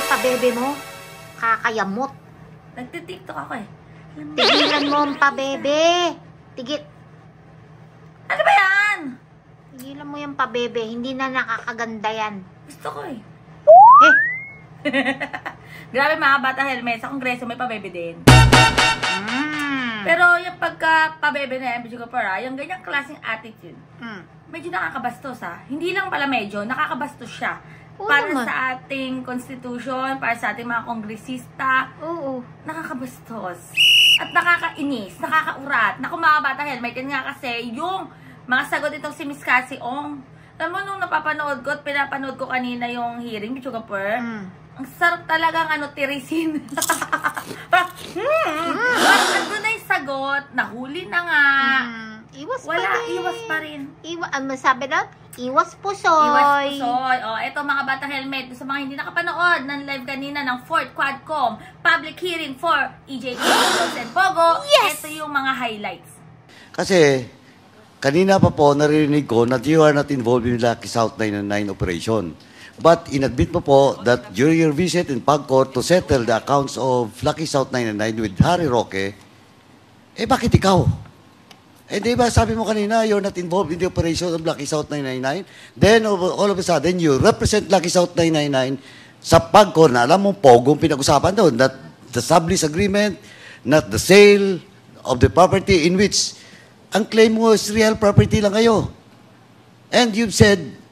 yung pabebe mo. Kakayamot. Nagtitiktok ako eh. Tigilan mo ang pabebe. Ano ba yan? Tigilan mo yung pabebe. Hindi na nakakaganda yan. Gusto ko eh. Eh, Grabe mga bata helmet. Sa kongreso may pabebe din. mm. Pero yung pagka-pabebe na yan, Bidyo Kapara, yung ganyang klaseng attitude, Mm. medyo nakakabastos ha. Hindi lang pala medyo, nakakabastos siya. Oo Para naman. sa ating constitution, para sa ating mga kongresista, Oo. nakakabastos. At nakakainis, nakakaurat. Naku mga bata helmet, yan nga kasi yung mga sagot itong si Miss Cassie Ong. Alam mo, nung napapanood ko at pinapanood ko kanina yung hearing, Bidyo Kapara, ang sarap talagang tirisin. Parang, parang andun na yung sagot, nahuli na nga. Iwas pa Wala, rin. iwas pa rin. Ano sabi na? Iwas pusoy. Iwas pusoy. O, eto mga bata helmet, sa mga hindi nakapanood ng live kanina ng 4th Quadcom public hearing for EJK and Pogo, Yes! Ito yung mga highlights. Kasi, kanina pa po narinig ko that you are not involved in Lucky South 999 operation. But inadmit mo po that during your visit in PAGCOR to settle the accounts of Lucky South 999 with Harry Roque, bakit ikaw? Di ba sabi mo kanina, you're not involved in the operation of Lucky South 999? Then, all of a sudden, you represent Lucky South 999 sa PAGCOR na alam mo, pogong pinag-usapan doon, that the sublease agreement, not the sale of the property in which ang claim mo is real property lang kayo. And you've said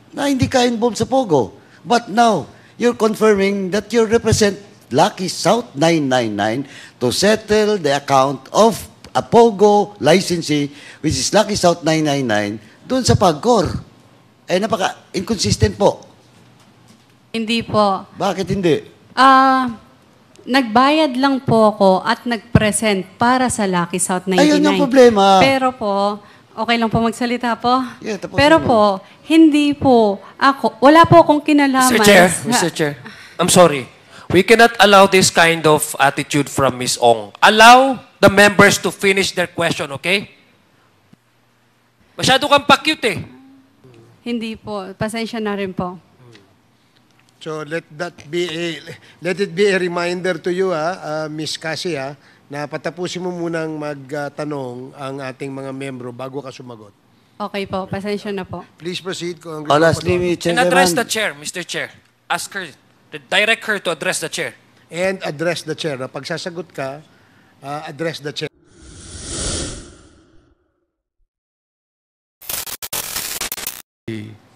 na hindi ka involved sa Pogo. But now, you're confirming that you represent Lucky South 999 to settle the account of a Pogo licensee, which is Lucky South 999, doon sa PAGCOR. Napaka-inconsistent po. Hindi po. Bakit hindi? Nagbayad lang po ako at nag-present para sa Lucky South 99. Ayun yung problema. Pero po, okay lang po magsalita po. Yeah, tapos Pero mo. po, hindi po ako, wala po akong kinalaman. Mr. Chair, I'm sorry. We cannot allow this kind of attitude from Ms. Ong. Allow the members to finish their question, okay? Masyado kang pa-cute eh. Hindi po. Pasensya na rin po. So let it be a reminder to you, Miss Cassie, na patapusin mo munang magtanong ang ating mga membro bago ka sumagot. Okay po. Pasensya na po. Please proceed. Lastly, And address the chair, Mr. Chair. Ask her, direct her to address the chair. And address the chair. Pag sasagot ka, address the chair.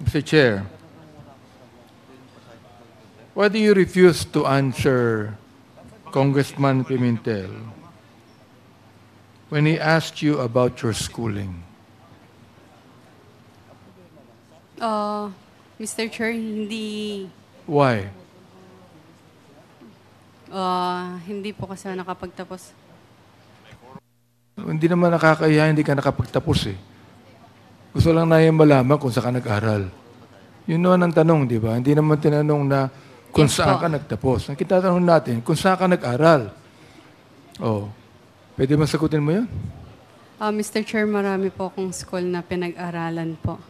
Mr. Chair, why do you refuse to answer Congressman Pimentel when he asked you about your schooling? Mr. Chair, hindi... Why? Hindi po kasi ako nakapagtapos. Hindi naman nakakahiya, hindi ka nakapagtapos eh. Gusto lang na yung malaman kung saan ka nag-aral. Yun naman ang tanong, di ba? Hindi naman tinanong na kung Yes, saan po. ka nagtapos. Ang kitatanong natin, kung saan ka nag-aral. Pwede ba sagutin mo yun? Mr. Chair, marami po akong school na pinag-aralan po.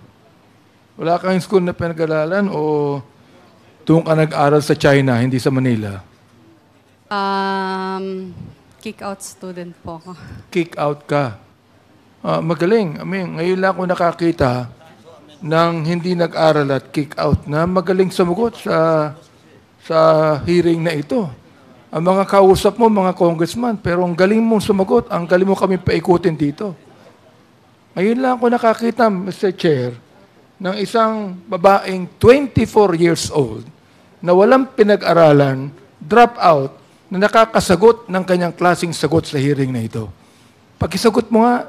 Wala kang school na pinag-aralan o doon ka nag-aral sa China, hindi sa Manila? Kick-out student po ako. Kick out ka. Magaling. Ngayon lang ako nakakita ng hindi nag-aral at kick out na magaling sumugot sa hearing na ito. Ang mga kausap mo, mga congressman, pero ang galing mong sumagot, ang galing mo kami paikutin dito. Ngayon lang ako nakakita, Mr. Chair, ng isang babaeng 24 years old na walang pinag-aralan, drop out, na nakakasagot ng kanyang klaseng sagot sa hearing na ito. Pakisagot mo nga,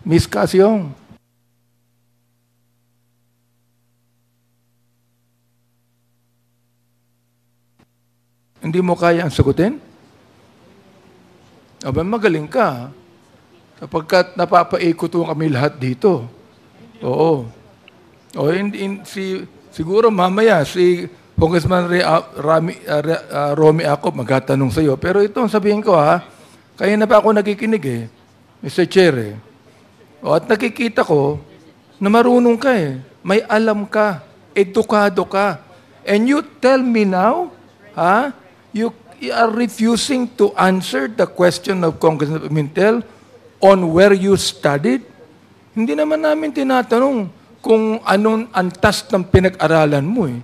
Miss Casyong. Hindi mo kaya ang sagutin? Aba, magaling ka. Sapagkat napapaikot kami lahat dito. Oo. Siguro mamaya si Congressman Romy ako magtatanong sa iyo. Pero ito ang sabihin ko kaya na pa ako nakikinig Mr. Chair at nakikita ko na marunong ka may alam ka, edukado ka. And you tell me now, you are refusing to answer the question of Congressman Pimentel on where you studied? Hindi naman namin tinatanong kung anong antas ng pinag-aralan mo eh.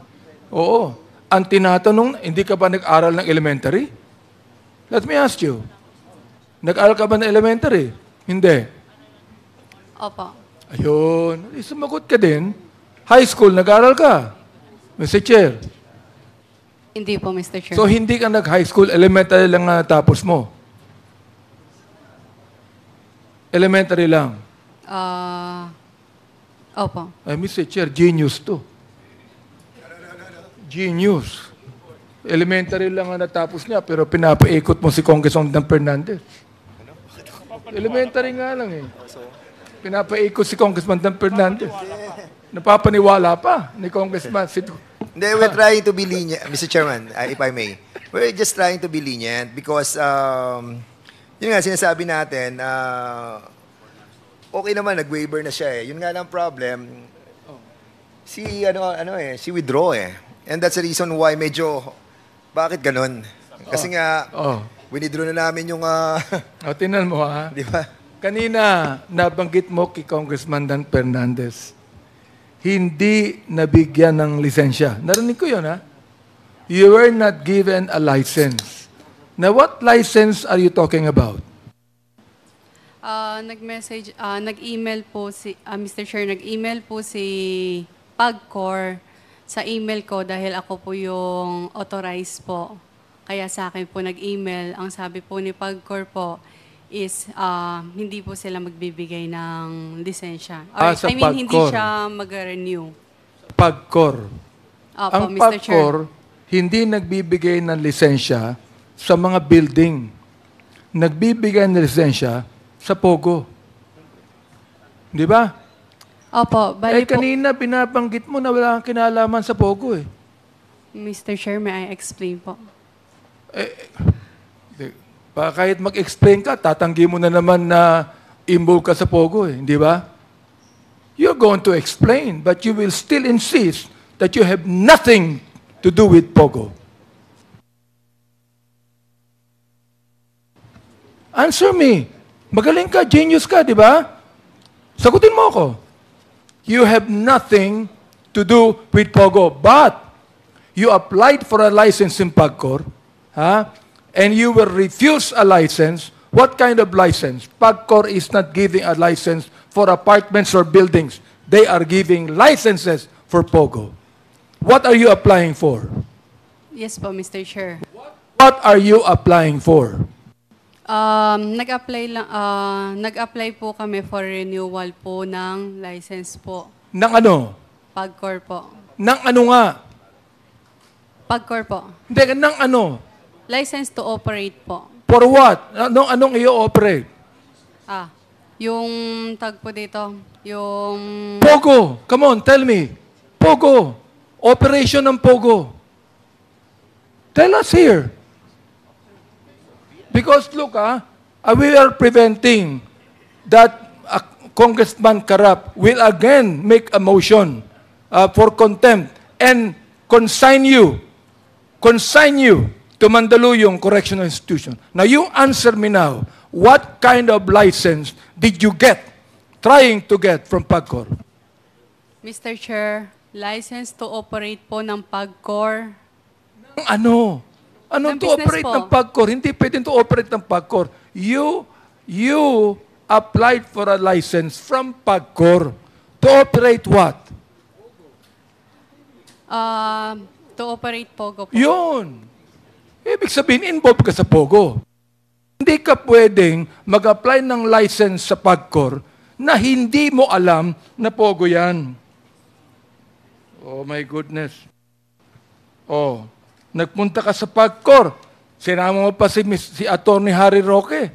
Oo. Ang tinatanong, hindi ka ba nag-aral ng elementary? Let me ask you. Nag-aral ka ba ng elementary? Hindi. Opo. Ayun. Sumagot ka din. High school, nag-aral ka. Mr. Chair. Hindi po, Mr. Chair. So, hindi ka nag-high school, elementary lang nga tapos mo. Elementary lang. Opo. Ay, Mr. Chair, genius to. Genius. Elementary lang nga natapos niya, pero pinapaikot mo si Congressman Dan Fernandez. Elementary nga lang eh. Pinapaikot si Congressman Dan Fernandez. Napapaniwala pa ni Congressman. Hindi, we're trying to be lenient, Mr. Chairman, if I may. We're just trying to be lenient because, yun nga, sinasabi natin, okay naman, nag-waiver na siya eh. Yun nga lang problem, si withdraw eh. And that's the reason why medyo, bakit ganun? Kasi nga, winidraw na namin yung, Tingnan mo ha. di ba? Kanina, nabanggit mo kay Congressman Dan Fernandez, hindi nabigyan ng lisensya. Narinig ko yun, ha? You were not given a license. Now, what license are you talking about? Nag-email po si, Mr. Chair, nag-email po si PAGCOR sa email ko dahil ako po yung authorized po. Kaya sa akin po nag-email. Ang sabi po ni PAGCOR po is hindi po sila magbibigay ng lisensya. Or, Sa hindi PAGCOR. siya mag-renew. PAGCOR. Opo, Ang Mr. Chair. PAGCOR, hindi nagbibigay ng lisensya sa mga building. Nagbibigay ng lisensya sa POGO. Di ba? Opo, bali po. Kanina binabanggit mo na wala kang kinalaman sa POGO eh. Mr. Chair, may I explain po? Kahit mag-explain ka, tatanggi mo na naman na involved ka sa POGO eh. Di ba? You're going to explain, but you will still insist that you have nothing to do with POGO. Answer me. Magaling ka, genius ka, di ba? Sagutin mo ako. You have nothing to do with POGO, but you applied for a license in PAGCOR, and you will refuse a license. What kind of license? PAGCOR is not giving a license for apartments or buildings. They are giving licenses for POGO. What are you applying for? Yes po, Mr. Chair. What are you applying for? Nag-apply po kami for renewal po ng license po. Nang ano? PAGCOR po. Nang ano nga? PAGCOR po. Hindi, nang ano? License to operate po. For what? Anong i-operate? Yung tag po dito, yung... POGO. Come on, tell me. POGO. Operation ng POGO. Tell us here. Because look, we are preventing that Congressman Karap will again make a motion for contempt and consign you to Mandaluyong Correctional Institution. Now, you answer me now. What kind of license did you trying to get from PAGCOR? Mr. Chair, license to operate po ng PAGCOR. Ano? Anong Ng to business operate po. ng PAGCOR? Hindi pwedeng to operate ng PAGCOR. You applied for a license from PAGCOR to operate what? To operate POGO po. Yun. Ibig sabihin, involved ka sa POGO. Hindi ka pwedeng mag-apply ng license sa PAGCOR na hindi mo alam na POGO yan. Oh my goodness. Oh, nagpunta ka sa PAGCOR. Sinama mo pa si Atty. Harry Roque.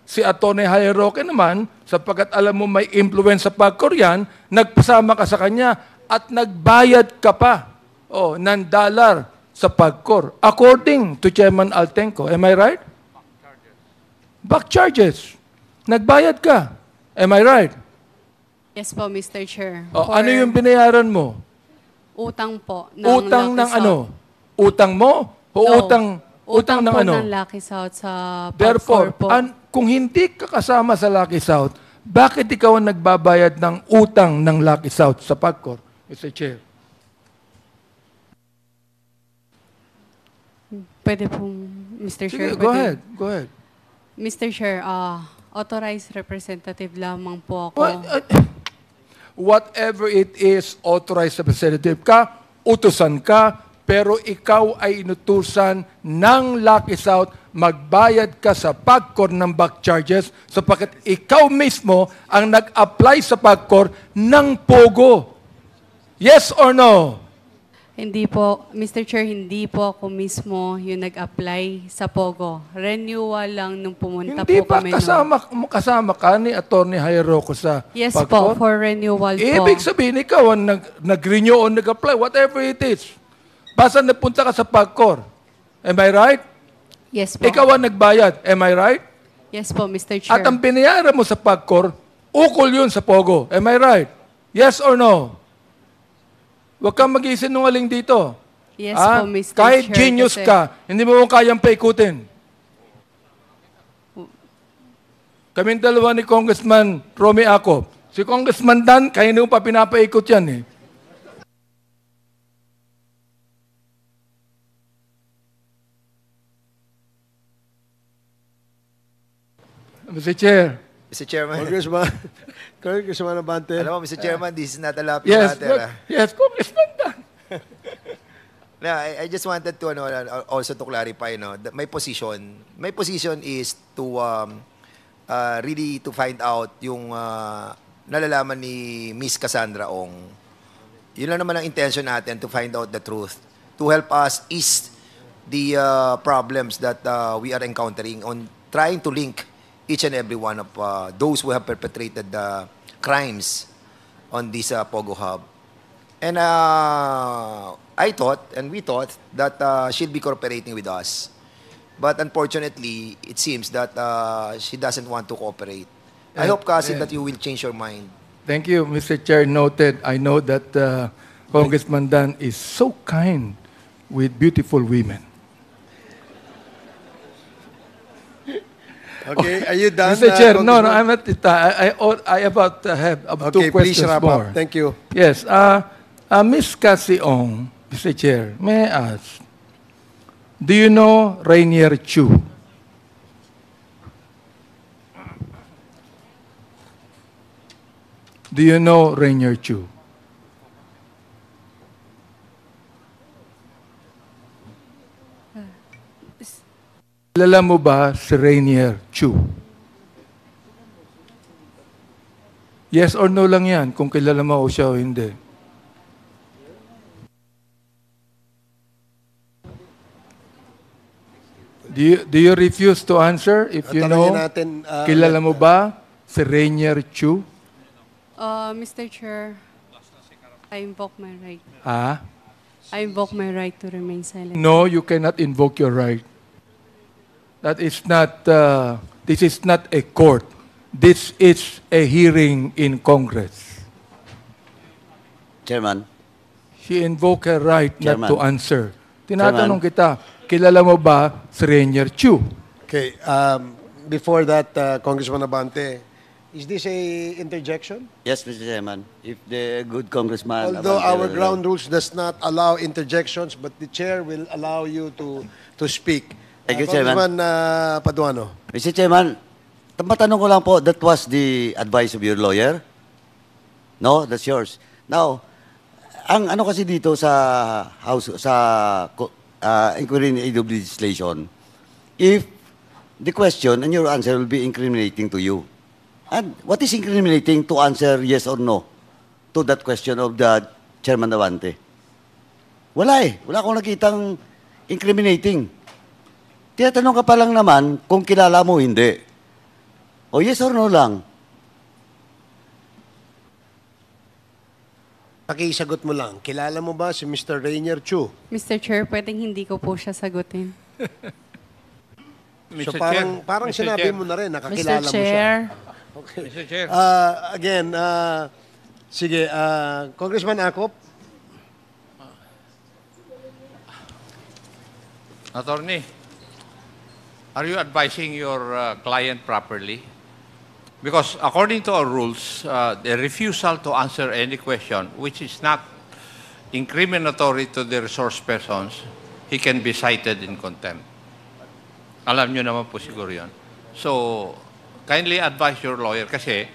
Si Atty. Harry Roque naman, sapagkat alam mo may influence sa PAGCOR yan, nagpasama ka sa kanya at nagbayad ka pa ng dollar sa PAGCOR. According to Chairman Altenco. Am I right? Back charges. Nagbayad ka. Am I right? Yes po, Mr. Chair. Ano yung binayaran mo? Utang po. Utang Lucky ng South. ano? Utang mo? O No. utang ng po ano? ng Lucky South sa Therefore, Pagcor po. kung hindi ka kasama sa Lucky South, bakit ikaw ang nagbabayad ng utang ng Lucky South sa Pagcor, Mr. Chair? Pwede po, Mr. Sige, Chair. go pwede- ahead. Go ahead. Mr. Chair, authorized representative lamang po ako. Whatever it is, authorized representative ka, utusan ka, pero ikaw ay inutusan ng Lucky South, magbayad ka sa Pagcor ng back charges sapagkat ikaw mismo ang nag-apply sa Pagcor ng POGO. Yes or no? Hindi po, Mr. Chair, hindi po ako mismo yung nag-apply sa POGO. Renewal lang nung pumunta Hindi po ba kami. kasama ka ni Atty. Jairo sa Yes Pagcor? po, for renewal po. Ibig sabihin, ikaw ang nag-renew o nag-apply, whatever it is. Basta napunta ka sa Pagcor. Am I right? Yes po. Ikaw ang nagbayad. Am I right? Yes po, Mr. Chair. At ang binayaran mo sa Pagcor, ukol yun sa POGO. Am I right? Yes or no? Huwag kang mag-isinungaling dito. Yes po, Mr. Kahit Chair. genius kasi- ka, hindi mo kayang paikutin. Kaming dalawa ni Congressman Romy Acop. Si Congressman Dan, kaya hindi mo pa pinapaikot yan eh. Mr. Chair. Mr. Chairman. Congressman Abante. Alam mo, Mr. Chairman, this is not a laughing Yes, matter. yes, Congressman Dan. No, I just wanted to also to clarify that my position is to really to find out yung nalalaman ni Miss Cassandra Ong. Yun lang naman ang intention natin, to find out the truth, to help us ease the problems that we are encountering on trying to link each and every one of those who have perpetrated the crimes on this Pogo Hub. And I thought, and we thought, that she'll be cooperating with us. But unfortunately, it seems that she doesn't want to cooperate. I hope, Kasi, that you will change your mind. Thank you, Mr. Chair. Noted. I know that Congressman Dan is so kind with beautiful women. Okay, are you done? Mr. Chair, no, Congressman? I'm at the time. I about have two Okay, please questions wrap more. up. Thank you. Yes. Miss Cassie Ong, Mr. Chair, may I ask, do you know Rainier Chu? Do you know Rainier Chu? Kilala mo ba si Rainier Chu? Yes or no lang yan, kung kilala mo o siya o hindi. Do you refuse to answer if you know? Tanungin natin, Kilala mo ba si Rainier Chu? Mr. Chair, I invoke my right. Ah? I invoke my right to remain silent. No, you cannot invoke your right. That is not, this is not a court. This is a hearing in Congress. Chairman, She invoked her right not Chairman. to answer. Tinatanong kita, kilala mo ba si Rainier Chu? Okay, before that, Congressman Abante, is this a interjection? yes, Mr. Chairman, if the good congressman... Although Abante our will- ground rules does not allow interjections, but the chair will allow you to speak. Thank you, Chairman. Congressman Paduano. Mr. Chairman, matanong ko lang po, that was the advice of your lawyer? No, that's yours. Now, ang ano kasi dito sa House, sa inquiry in aid of legislation, if the question and your answer will be incriminating to you. And what is incriminating to answer yes or no to that question of the Chairman Navante? Wala eh. Wala akong nakitang incriminating. Tinatanong ka pa lang naman kung kilala mo o hindi. O yes or no lang. Pakisagot mo lang, kilala mo ba si Mr. Rainier Chu? Mr. Chair, pwedeng hindi ko po siya sagutin. So parang Mr. sinabi Chair. mo na rin, Mr. nakakilala mo siya. Chair, Okay. Mr. Chair. Again, sige, Congressman Acop, Attorney, are you advising your client properly? Because according to our rules, the refusal to answer any question which is not incriminatory to the resource persons, he can be cited in contempt. Alam nyo naman po siguro yun. So, kindly advise your lawyer kasi,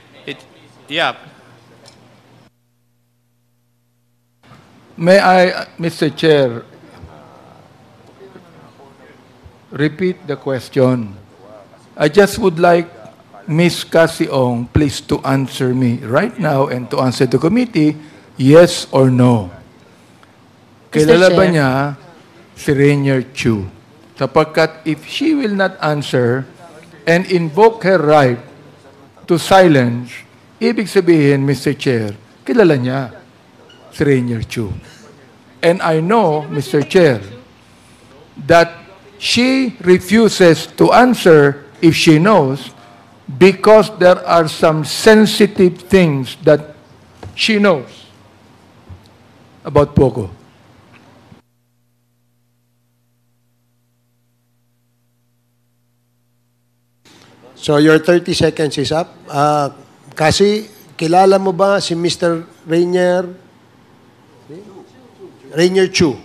May I, Mr. Chair, repeat the question? I just would like Ms. Casiong please to answer me right now and to answer the committee, yes or no. Kilala ba niya si Rainier Chu? Sapagkat if she will not answer and invoke her right to silence, ibig sabihin, Mr. Chair, kilala niya si Rainier Chu. And I know, Mr. Chair, that she refuses to answer if she knows because there are some sensitive things that she knows about Pogo. So your 30 seconds is up. Kasi, kilala mo ba si Mr. Rainier Chu?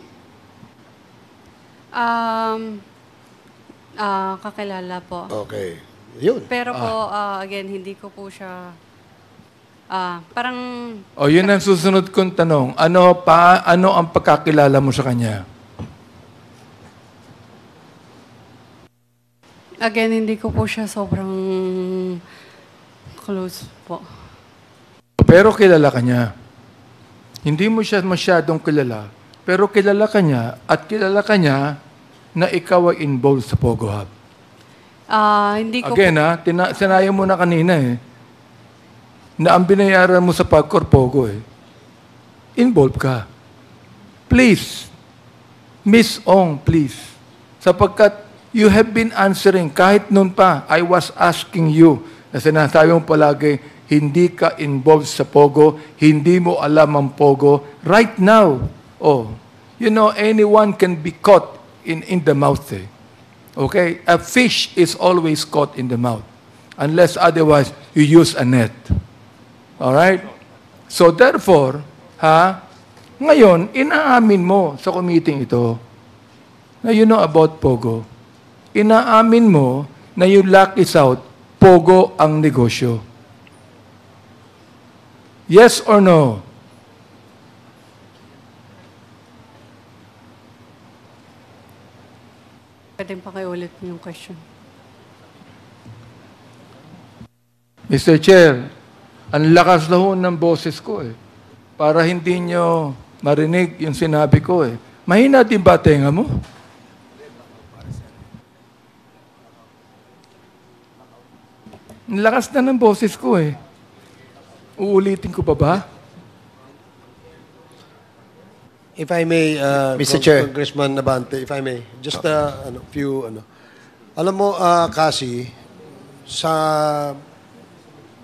Kakilala po. Okay. Yun. Pero po, again, hindi ko po siya, parang, O, yun ang susunod kong tanong. Ano ang pagkakilala mo sa kanya? again, hindi ko po siya sobrang close po. Pero kilala ka niya. Hindi mo siya masyadong kilala, pero kilala ka niya at kilala ka niya na ikaw ay involved sa Pogo Hub. Hindi ko Again, sinayo mo na kanina na ang binayaran mo sa Pagcor Pogo involved ka. Please, Miss Ong, please. Sapagkat you have been answering, kahit noon pa, I was asking you, na sinasabi mo palagi, hindi ka involved sa Pogo, hindi mo alam ang Pogo. Right now, anyone can be caught in the mouth. Okay? A fish is always caught in the mouth. Unless otherwise, you use a net. Alright? So therefore, ngayon, inaamin mo sa committee ito na you know about Pogo. Inaamin mo na yung Lucky South, Pogo ang negosyo. Yes or no? pwedeng pakiulit mo yung question. Mr. Chair, ang lakas na ho ng boses ko para hindi nyo marinig yung sinabi ko Mahina din ba tenga mo? Ang lakas na ng boses ko Uulitin ko pa ba? If I may, Mr. Chair. Congressman Nabante, if I may, just a few, Alam mo, kasi, sa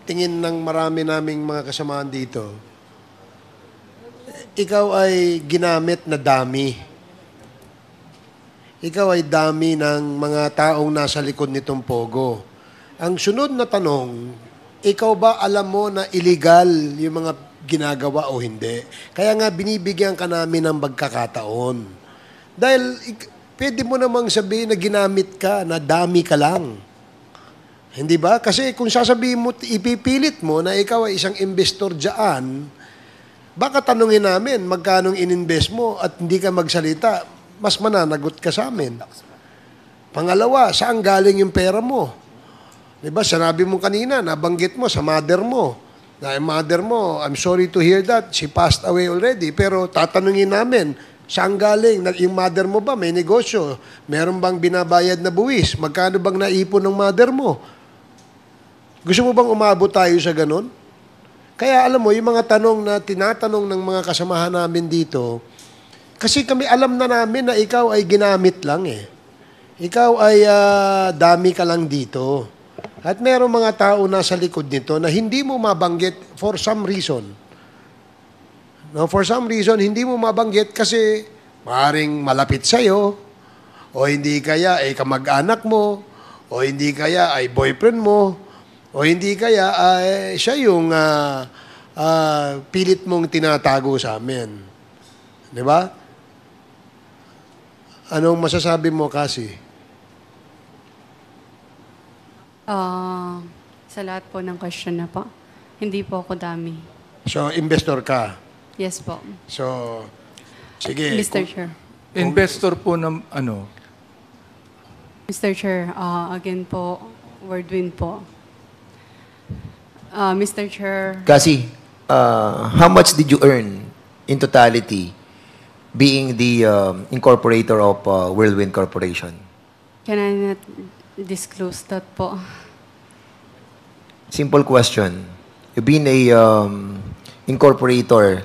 tingin ng marami naming mga kasamaan dito, ikaw ay ginamit na dami. Ikaw ay dami ng mga taong nasa likod nitong Pogo. Ang sunod na tanong, ikaw ba alam mo na illegal yung mga ginagawa o hindi? Kaya nga binibigyan ka namin ng pagkakataon. Dahil pwede mo namang sabihin na ginamit ka, na dami ka lang. Hindi ba? Kasi kung sasabihin mo, ipipilit mo na ikaw ay isang investor dyan, baka tanungin namin magkano ininvest mo at hindi ka magsalita, mas mananagot ka sa amin. Pangalawa, saan galing yung pera mo? Diba, sinabi mo kanina, nabanggit mo sa mother mo. Na yung mother mo, I'm sorry to hear that, she passed away already. Pero tatanungin namin, saan galing? Yung mother mo ba, may negosyo? Meron bang binabayad na buwis? Magkano bang naipon ng mother mo? Gusto mo bang umabot tayo sa ganun? Kaya alam mo, yung mga tanong na tinatanong ng mga kasamahan namin dito, kasi kami alam na namin na ikaw ay ginamit lang Ikaw ay dami ka lang dito. At merong mga tao nasa likod nito na hindi mo mabanggit for some reason. No, for some reason, hindi mo mabanggit kasi maaaring malapit sa'yo o hindi kaya ay kamag-anak mo, o hindi kaya ay boyfriend mo, o hindi kaya ay siya yung pilit mong tinatago sa amin. Di ba? Anong masasabi mo, Cassie? Sa lahat po ng question na po, hindi po ako dami. So, investor ka. Yes po. So, sige. Mr. Chair. Investor po ng ano? Mr. Chair, again po, Wordwin po. Mr. Chair, Kasi, how much did you earn in totality being the incorporator of Whirlwind Corporation? can I not disclose that po? Simple question. You've been a incorporator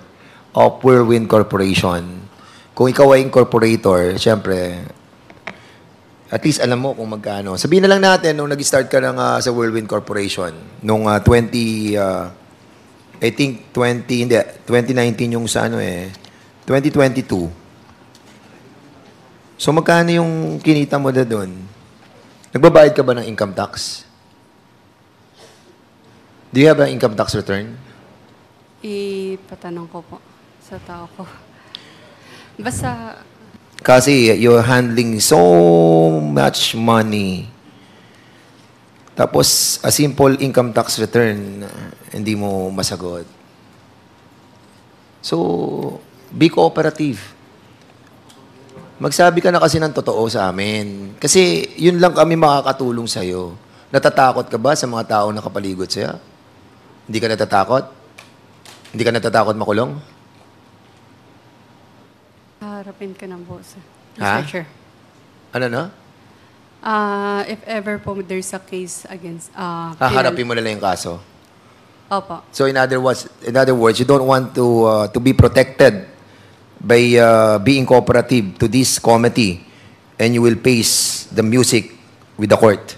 of Whirlwind Corporation. Kung ikaw ay incorporator, siyempre, at least alam mo kung magkano. Sabihin na lang natin, nung nag-start ka ng, sa Whirlwind Corporation, nung 2019 yung sa 2022. So, magkano yung kinita mo na doon? Nagbabayad ka ba ng income tax? Do you have an income tax return? Ipatanong ko po sa tao ko. Basta, Kasi you're handling so much money. Tapos, a simple income tax return, hindi mo masagot. So, be cooperative. Magsabi ka na kasi ng totoo sa amin. Kasi, yun lang kami makakatulong sa'yo. Natatakot ka ba sa mga tao na kapaligid sa'yo? Hindi ka natatakot? Hindi ka natatakot makulong? harapin ka ng boss. Ha? Mr. Chair. Ano na? If ever po there's a case against... Haharapin mo na lang yung kaso. Opo. So in other words, you don't want to be protected by being cooperative to this committee, and you will face the music with the court.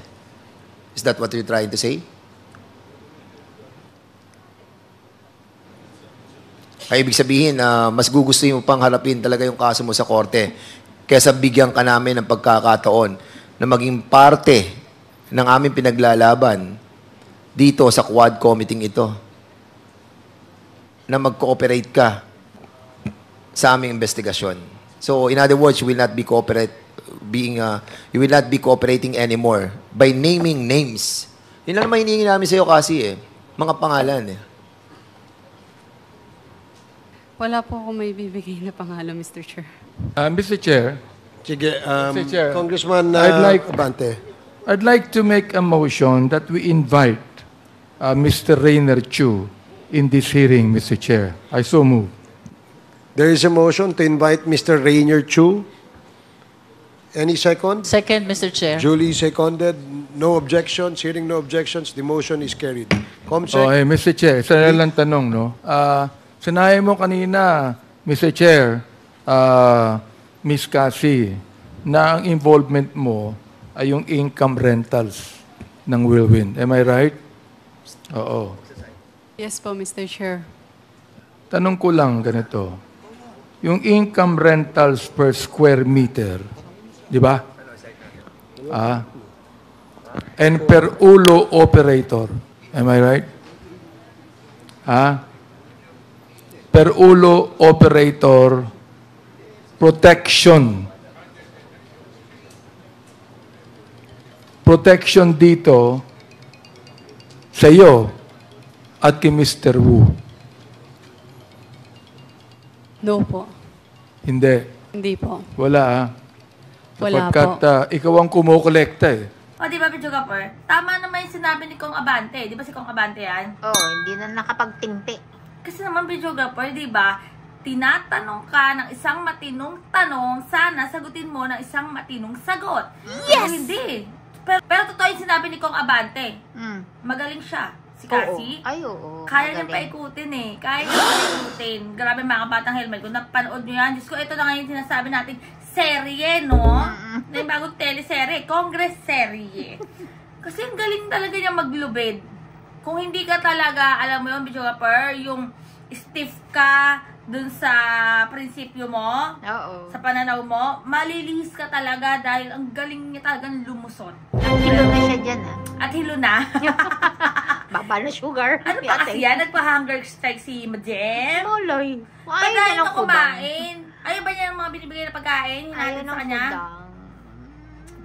Is that what you're trying to say? Ay, ibig sabihin, mas gugustuhin mo pang harapin talaga yung kaso mo sa korte kaysa bigyan ka namin ng pagkakataon na maging parte ng aming pinaglalaban dito sa Quad Committee ito na mag-cooperate ka sa aming investigasyon. So, in other words, you will not be you will not be cooperating anymore by naming names. Yun lang naman hinihingi namin sa'yo kasi mga pangalan Wala po ako may bibigay na pangalan, Mr. Chair. Mr. Chair, Sige, Mr. Chair, Congressman Abante. I'd like to make a motion that we invite Mr. Rainer Chu in this hearing, Mr. Chair. I so move. There is a motion to invite Mr. Rainier Chu. Any second? Second, Mr. Chair. Duly seconded. No objections. Hearing no objections, the motion is carried. Comsec. Oh, Mr. Chair, isa na lang tanong, no? Sinabi mo kanina, Mr. Chair, Miss Cassie, na ang involvement mo ay yung income rentals ng Whirlwind. Am I right? Oo. Yes po, Mr. Chair. Tanong ko lang ganito. Yung income rentals per square meter, di ba? And per ulo operator. Am I right? Per ulo operator protection. Protection dito sa iyo at kay Mr. Wu. No po. Hindi. Hindi po. Wala Wala Sapagkat ikaw ang kumukolekta eh. O, di ba, Bidyo Gapor? Tama naman yung sinabi ni Kong Abante. Di ba si Kong Abante yan? Oo, hindi na nakapagtimpi. Kasi naman, Bidyo Gapor, di ba, tinatanong ka ng isang matinong tanong, sana sagutin mo ng isang matinong sagot. Yes! Hindi. Pero totoo yung sinabi ni Kong Abante. Magaling siya. Si Cassie. Ay, oo. Kaya niyang magaling. paikutin eh. Kaya niyang paikutin. Grabe mga batang helmet. Kung napanood niyo yan, Diyos ko, ito na ngayon sinasabi natin, serye, no? Na yung bagong teleserye. Congress serye. Kasi ang galing talaga niya maglubid. Kung hindi ka talaga, alam mo yun, Bidyo Gapper, yung stiff ka dun sa prinsipyo mo, Oo. sa pananaw mo, malilihis ka talaga dahil ang galing niya talagang lumusot. Hilo na siya dyan, ah. At hilo na. Baba na sugar. Ano pa kasi yan? Nagpa-hunger strike si Madjem? Moloy. Pag Ayaw niya ng kudang. kumain. Ayaw ba niya ng mga binibigay na pagkain? Ayaw Hinatid ng sa kanya? kudang.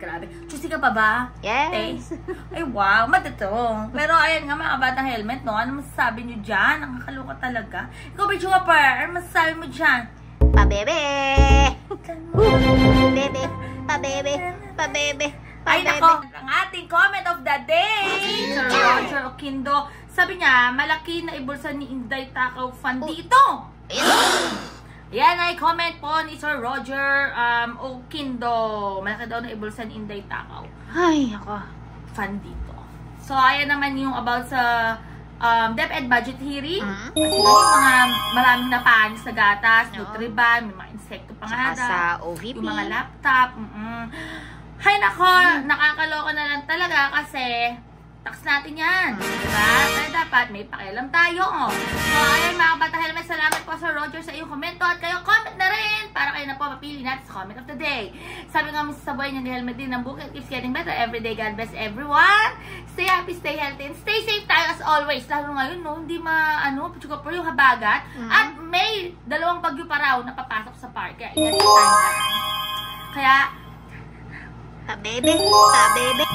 Grabe. Chusi ka pa ba? Yes. Ay, wow. Madato. Pero ayan nga, mga batang helmet, no? Ano masasabi nyo dyan? Nakakaloka talaga. Ikaw ba, Chopper? Ano masasabi mo dyan? Pabebe. Bebe. Pabebe. Pabebe. Ay, nako. Ang ating comment of the day. Sir Roger Oquindo. Sabi niya, malaki na ibulsa ni Inday Takaw fan dito. Yan ay comment po ni Sir Roger Oquindo. Malaki daw na ibulsa ni Inday Takaw Ay, ako. fan dito. So, ayan naman yung about sa DepEd budget hearing. Kasi yung mga maraming napanis na gatas, Nutriban, may mga insekto pa nga Saka daw. sa OVP. Yung mga laptop. Hay nako, nakakaloka na lang talaga kasi tax natin yan. Diba? Kaya dapat may pakialam tayo. So, ayan mga bata helmet, salamat po Sir Roger sa iyong komento at kayo comment na rin para kayo na po mapili natin sa comment of the day. Sabi nga sa buhay niya ni Helmet din ng bukit keeps getting better every day. God bless everyone. Stay happy, stay healthy, and stay safe tayo as always. Lalo ngayon, no, hindi putsuka po yung habagat. At may 2 bagyo pa raw na papasok sa park. Kaya ingat tayo. Kaya, Pabebe. Pabebe.